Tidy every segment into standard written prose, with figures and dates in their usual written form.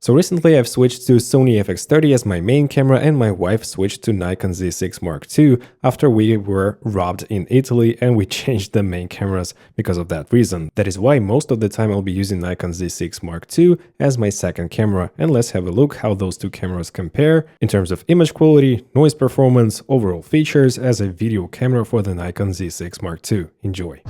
So recently I've switched to Sony FX30 as my main camera, and my wife switched to Nikon Z6 Mark II after we were robbed in Italy and we changed the main cameras because of that reason. That is why most of the time I'll be using Nikon Z6 Mark II as my second camera, and let's have a look how those two cameras compare in terms of image quality, noise performance, overall features as a video camera for the Nikon Z6 Mark II. Enjoy!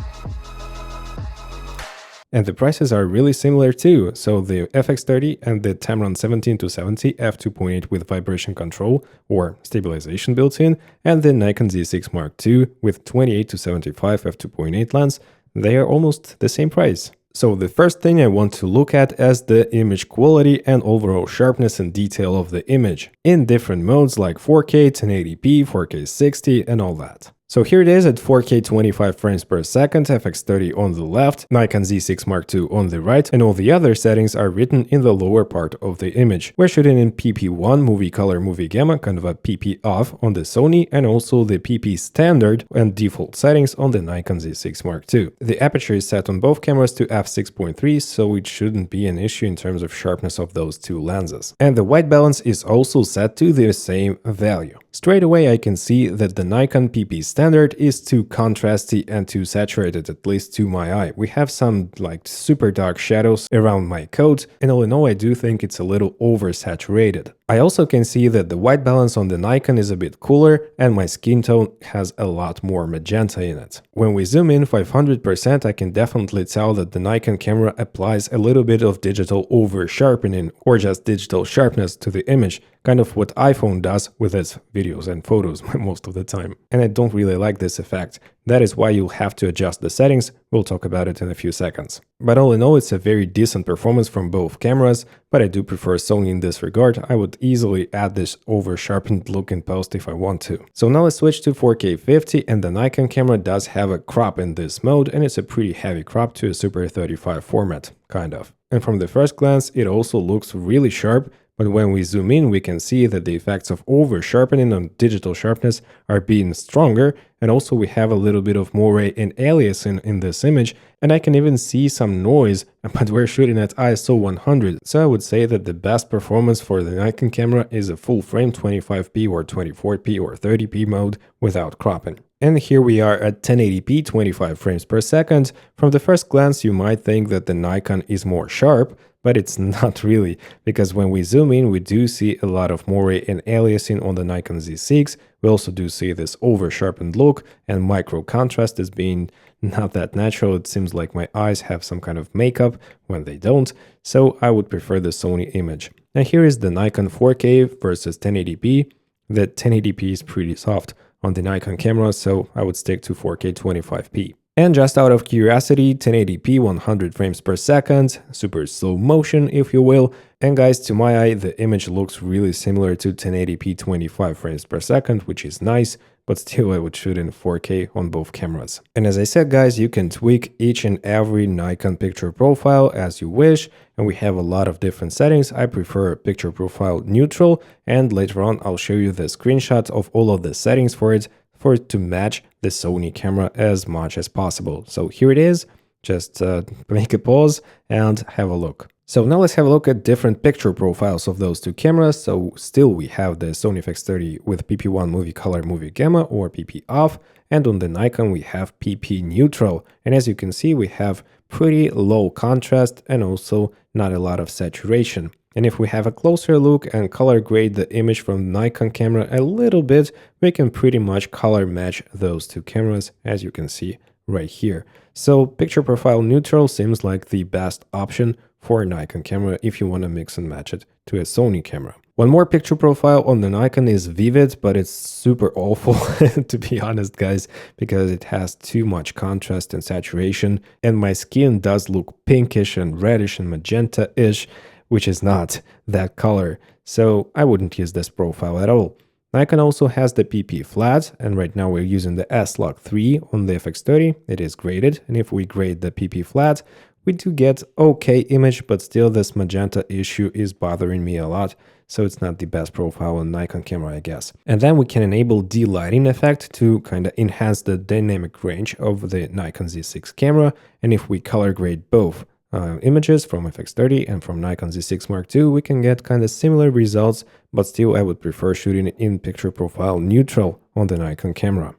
And the prices are really similar too, so the FX30 and the Tamron 17-70 f2.8 with vibration control or stabilization built in, and the Nikon Z6 Mark II with 28-75 f2.8 lens, they are almost the same price. So the first thing I want to look at is the image quality and overall sharpness and detail of the image in different modes like 4K, 1080p, 4K 60 and all that. So here it is at 4K 25 frames per second, FX30 on the left, Nikon Z6 Mark II on the right, and all the other settings are written in the lower part of the image. We're shooting in PP1, movie color, movie gamma, kind of a PP off on the Sony, and also the PP standard and default settings on the Nikon Z6 Mark II. The aperture is set on both cameras to f6.3, so it shouldn't be an issue in terms of sharpness of those two lenses. And the white balance is also set to the same value. Straight away I can see that the Nikon PP standard is too contrasty and too saturated, at least to my eye. We have some like super dark shadows around my coat, and all in all I do think it's a little oversaturated. I also can see that the white balance on the Nikon is a bit cooler and my skin tone has a lot more magenta in it. When we zoom in 500%, I can definitely tell that the Nikon camera applies a little bit of digital over-sharpening or just digital sharpness to the image, kind of what iPhone does with its videos and photos most of the time. And I don't really like this effect. That is why you'll have to adjust the settings. We'll talk about it in a few seconds. But all in all, it's a very decent performance from both cameras, but I do prefer Sony in this regard. I would easily add this over-sharpened look in post if I want to. So now let's switch to 4K 50, and the Nikon camera does have a crop in this mode, and it's a pretty heavy crop to a Super 35 format, kind of. And from the first glance, it also looks really sharp, but when we zoom in, we can see that the effects of over-sharpening on digital sharpness are being stronger, and also we have a little bit of moire and aliasing in this image, and I can even see some noise, but we're shooting at ISO 100, so I would say that the best performance for the Nikon camera is a full-frame 25p or 24p or 30p mode without cropping. And here we are at 1080p 25 frames per second. From the first glance, you might think that the Nikon is more sharp, but it's not really, because when we zoom in, we do see a lot of moire and aliasing on the Nikon Z6. We also do see this over-sharpened look, and micro contrast is being not that natural. It seems like my eyes have some kind of makeup when they don't, so I would prefer the Sony image. And here is the Nikon 4K versus 1080p. The 1080p is pretty soft on the Nikon camera, so I would stick to 4K 25p. And just out of curiosity, 1080p 100 frames per second, super slow motion if you will, and guys, to my eye the image looks really similar to 1080p 25 frames per second, which is nice, but still I would shoot in 4K on both cameras. And as I said guys, you can tweak each and every Nikon picture profile as you wish, and we have a lot of different settings. I prefer picture profile neutral, and later on I'll show you the screenshot of all of the settings for it to match the Sony camera as much as possible. So here it is, just make a pause and have a look. So now let's have a look at different picture profiles of those two cameras. So still we have the Sony FX30 with PP1 movie color, movie gamma or PP off, and on the Nikon we have PP neutral. And as you can see, we have pretty low contrast and also not a lot of saturation. And if we have a closer look and color grade the image from the Nikon camera a little bit, we can pretty much color match those two cameras, as you can see right here. So picture profile neutral seems like the best option for a Nikon camera if you want to mix and match it to a Sony camera. One more picture profile on the Nikon is Vivid, but it's super awful to be honest guys, because it has too much contrast and saturation, and my skin does look pinkish and reddish and magenta-ish, which is not that color, so I wouldn't use this profile at all. Nikon also has the PP flat, and right now we're using the S-Log 3 on the FX30. It is graded, and if we grade the PP flat, we do get okay image, but still this magenta issue is bothering me a lot, so it's not the best profile on Nikon camera, I guess. And then we can enable de-lighting effect to kind of enhance the dynamic range of the Nikon Z6 camera, and if we color grade both images from FX30 and from Nikon Z6 Mark II, we can get kind of similar results, but still I would prefer shooting in picture profile neutral on the Nikon camera.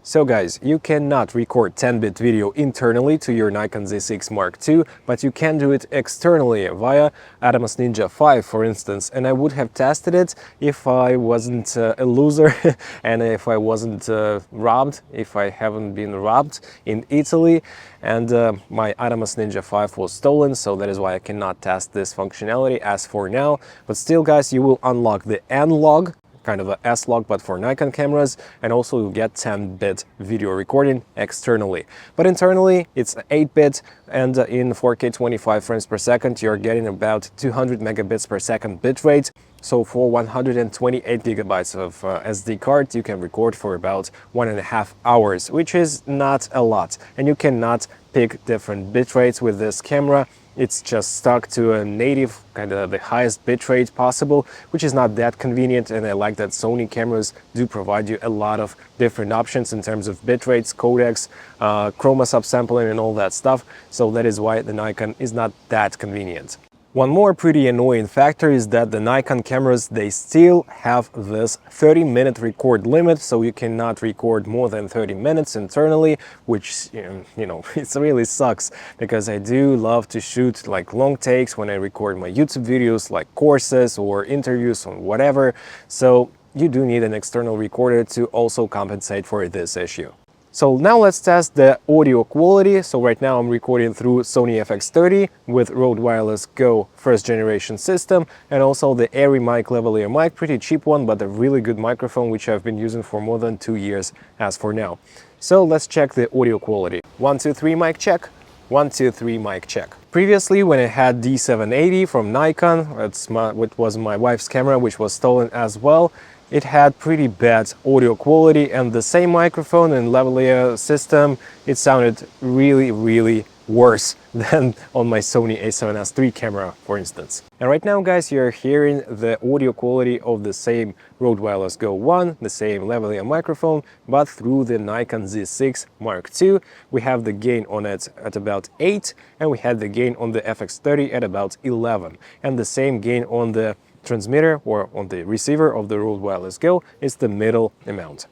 So guys, you cannot record 10-bit video internally to your Nikon Z6 Mark II, but you can do it externally via Atomos Ninja V, for instance. And I would have tested it if I wasn't a loser and if I wasn't robbed, if I haven't been robbed in Italy and my Atomos Ninja V was stolen, so that is why I cannot test this functionality as for now. But still guys, you will unlock the N-Log, kind of a S-Log but for Nikon cameras, and also you get 10-bit video recording externally. But internally it's 8-bit, and in 4K 25 frames per second you're getting about 200 megabits per second bitrate. So for 128 gigabytes of SD card you can record for about 1.5 hours, which is not a lot, and you cannot pick different bitrates with this camera. It's just stuck to a native, kind of the highest bitrate possible, which is not that convenient, and I like that Sony cameras do provide you a lot of different options in terms of bitrates, codecs, chroma subsampling and all that stuff, so that is why the Nikon is not that convenient. One more pretty annoying factor is that the Nikon cameras, they still have this 30-minute record limit, so you cannot record more than 30 minutes internally, which, you know, it really sucks, because I do love to shoot like long takes when I record my YouTube videos, like courses or interviews or whatever, so you do need an external recorder to also compensate for this issue. So now let's test the audio quality. So right now I'm recording through Sony FX30 with Rode Wireless Go first generation system, and also the Airy mic lavalier mic, pretty cheap one, but a really good microphone which I've been using for more than 2 years as for now. So let's check the audio quality. 1, 2, 3 mic check. 1, 2, 3 mic check. Previously, when I had D780 from Nikon, it was my wife's camera, which was stolen as well, it had pretty bad audio quality, and the same microphone and lavalier system, it sounded really worse than on my Sony a7S III camera, for instance. And right now, guys, you're hearing the audio quality of the same Rode Wireless Go 1, the same lavalier microphone, but through the Nikon Z6 Mark II. We have the gain on it at about 8, and we had the gain on the FX30 at about 11, and the same gain on the transmitter or on the receiver of the Rode Wireless Go is the middle amount.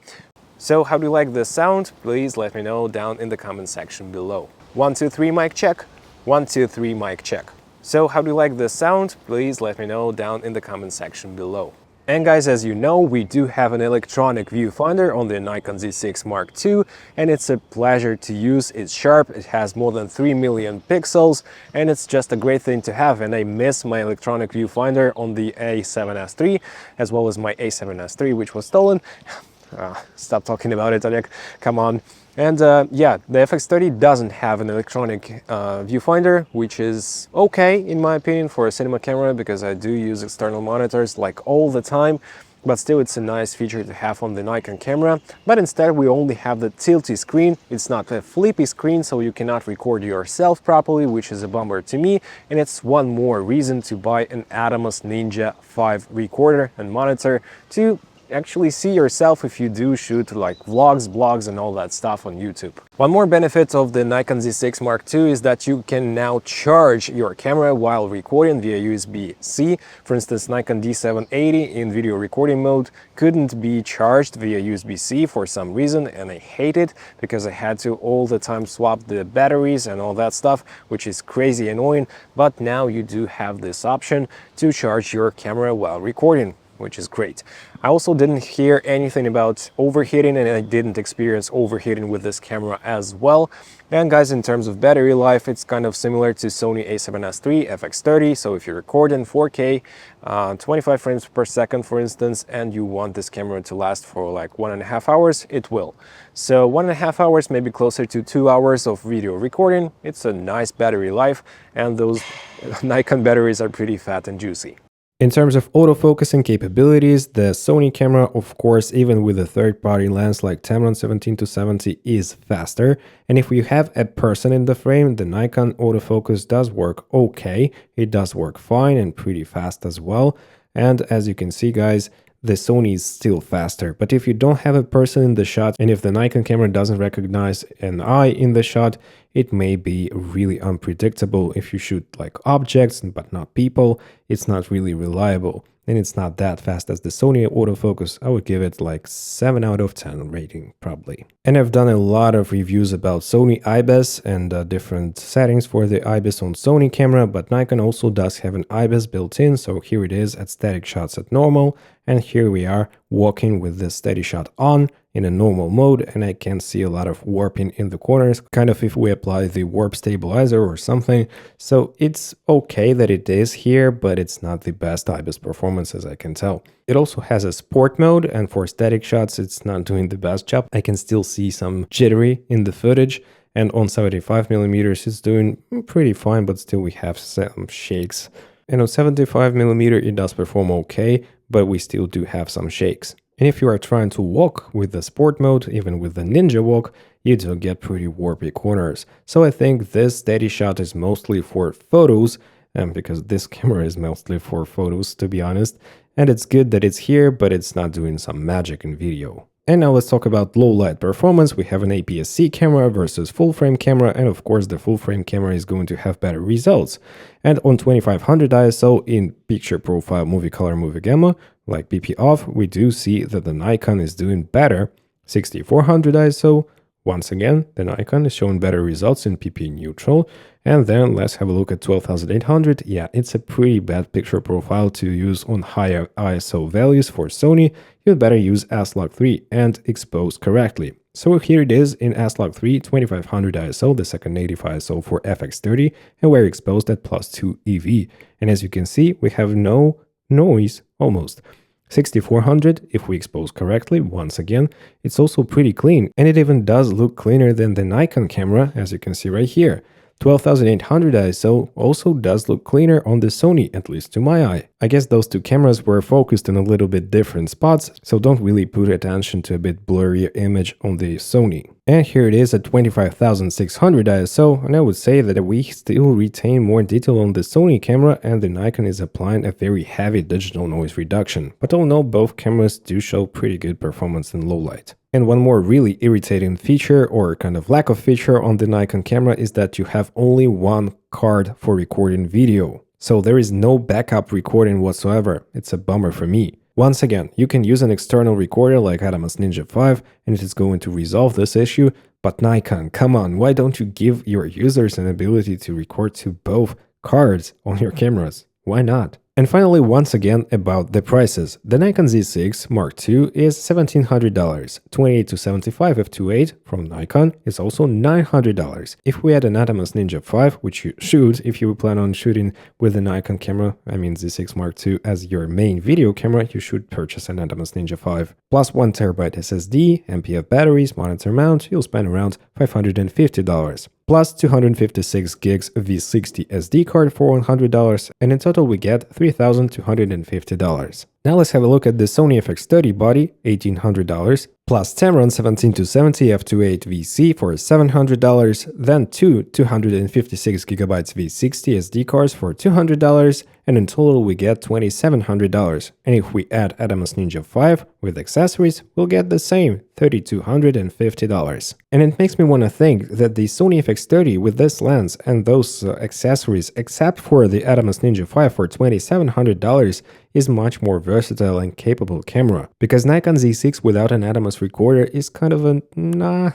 So how do you like the sound? Please let me know down in the comment section below. 1, 2, 3 mic check. 1, 2, 3 mic check. So how do you like the sound? Please let me know down in the comment section below. And guys, as you know, we do have an electronic viewfinder on the Nikon Z6 Mark II, and it's a pleasure to use. It's sharp, it has more than 3 million pixels, and it's just a great thing to have. And I miss my electronic viewfinder on the a7S III, as well as my a7S III, which was stolen. Stop talking about it, Oleg. Come on. And yeah, the FX30 doesn't have an electronic viewfinder, which is okay in my opinion for a cinema camera, because I do use external monitors like all the time, but still it's a nice feature to have on the Nikon camera. But instead we only have the tilty screen. It's not a flippy screen, so you cannot record yourself properly, which is a bummer to me, and it's one more reason to buy an Atomos Ninja V recorder and monitor to actually see yourself if you do shoot like vlogs, blogs and all that stuff on YouTube. One more benefit of the Nikon Z6 Mark II is that you can now charge your camera while recording via USB-C. For instance, Nikon D780 in video recording mode couldn't be charged via USB-C for some reason, and I hate it because I had to all the time swap the batteries and all that stuff, which is crazy annoying. But now you do have this option to charge your camera while recording, which is great. I also didn't hear anything about overheating, and I didn't experience overheating with this camera as well. And guys, in terms of battery life, it's kind of similar to Sony a7S III FX30. So if you record in 4K, 25 frames per second, for instance, and you want this camera to last for like 1.5 hours, it will. So 1.5 hours, maybe closer to 2 hours of video recording. It's a nice battery life, and those Nikon batteries are pretty fat and juicy. In terms of autofocusing capabilities, the Sony camera, of course, even with a third-party lens like Tamron 17-70, is faster. And if you have a person in the frame, the Nikon autofocus does work okay. It does work fine and pretty fast as well. And as you can see, guys, the Sony is still faster. But if you don't have a person in the shot, and if the Nikon camera doesn't recognize an eye in the shot, it may be really unpredictable. If you shoot like objects but not people, it's not really reliable. And it's not that fast as the Sony autofocus. I would give it like 7 out of 10 rating probably. And I've done a lot of reviews about Sony IBIS and different settings for the IBIS on Sony camera, but Nikon also does have an IBIS built in. So here it is at static shots at normal, and here we are walking with the steady shot on in a normal mode, and I can see a lot of warping in the corners, kind of if we apply the warp stabilizer or something. So it's okay that it is here, but it's not the best IBIS performance as I can tell. It also has a sport mode, and for static shots it's not doing the best job. I can still see some jittery in the footage, and on 75mm it's doing pretty fine, but still we have some shakes. And on 75mm it does perform okay, but we still do have some shakes. And if you are trying to walk with the sport mode, even with the Ninja walk, you do get pretty warpy corners. So I think this steady shot is mostly for photos, because this camera is mostly for photos, to be honest. And it's good that it's here, but it's not doing some magic in video. And now let's talk about low light performance. We have an APS-C camera versus full frame camera, and of course the full frame camera is going to have better results. And on 2500 ISO in picture profile, movie color, movie gamma, like PP off, we do see that the Nikon is doing better. 6400 ISO, once again, the Nikon is showing better results in PP neutral. And then let's have a look at 12800. Yeah, it's a pretty bad picture profile to use on higher ISO values for Sony. You'd better use S-Log3 and expose correctly. So here it is in S-Log3, 2500 ISO, the second native ISO for FX30, and we're exposed at +2 EV. And as you can see, we have no noise almost. 6400, if we expose correctly, once again, it's also pretty clean, and it even does look cleaner than the Nikon camera, as you can see right here. 12800 ISO also does look cleaner on the Sony, at least to my eye. I guess those two cameras were focused in a little bit different spots, so don't really put attention to a bit blurrier image on the Sony. And here it is at 25600 ISO, and I would say that we still retain more detail on the Sony camera, and the Nikon is applying a very heavy digital noise reduction. But all in all, both cameras do show pretty good performance in low light. And one more really irritating feature, or kind of lack of feature on the Nikon camera, is that you have only one card for recording video. So there is no backup recording whatsoever. It's a bummer for me. Once again, you can use an external recorder like Atomos Ninja V, and it is going to resolve this issue. But Nikon, come on, why don't you give your users an ability to record to both cards on your cameras? Why not? And finally, once again, about the prices. The Nikon Z6 Mark II is $1,700. 28 to 75 f2.8 from Nikon is also $900. If we add an Atomos Ninja V, which you should if you plan on shooting with the Nikon camera, I mean Z6 Mark II, as your main video camera, you should purchase an Atomos Ninja V. Plus 1TB SSD, MPF batteries, monitor mount, you'll spend around $550. Plus 256 gigs V60 SD card for $100, and in total we get $3,250. Now let's have a look at the Sony FX30 body, $1,800, plus Tamron 17 to 70 f2.8 VC for $700, then two 256GB V60 SD cards for $200, and in total we get $2,700. And if we add Atomos Ninja V with accessories, we'll get the same, $3,250. And it makes me want to think that the Sony FX30 with this lens and those accessories, except for the Atomos Ninja V for $2,700, is much more versatile and capable camera. Because Nikon Z6 without an Atomos recorder is kind of a nah,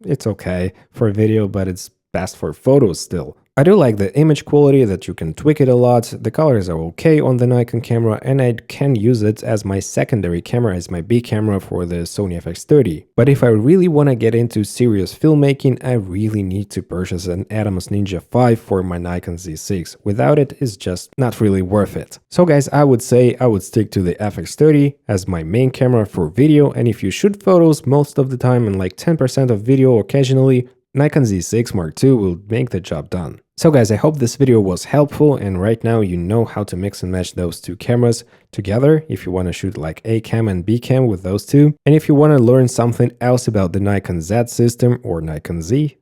it's okay for video, but it's best for photos still. I do like the image quality, that you can tweak it a lot, the colors are okay on the Nikon camera, and I can use it as my secondary camera, as my B camera for the Sony FX30. But if I really want to get into serious filmmaking, I really need to purchase an Atomos Ninja V for my Nikon Z6. Without it, it's just not really worth it. So guys, I would say I would stick to the FX30 as my main camera for video, and if you shoot photos most of the time and like 10% of video occasionally, Nikon Z6 Mark II will make the job done. So guys, I hope this video was helpful, and right now you know how to mix and match those two cameras together if you want to shoot like A cam and B cam with those two. And if you want to learn something else about the Nikon Z system or Nikon Z,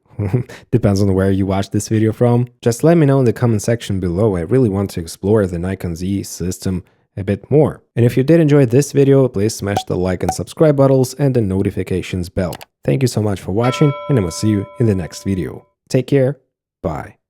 depends on where you watch this video from, just let me know in the comment section below. I really want to explore the Nikon Z system a bit more. And if you did enjoy this video, please smash the like and subscribe buttons and the notifications bell. Thank you so much for watching, and I will see you in the next video. Take care, bye.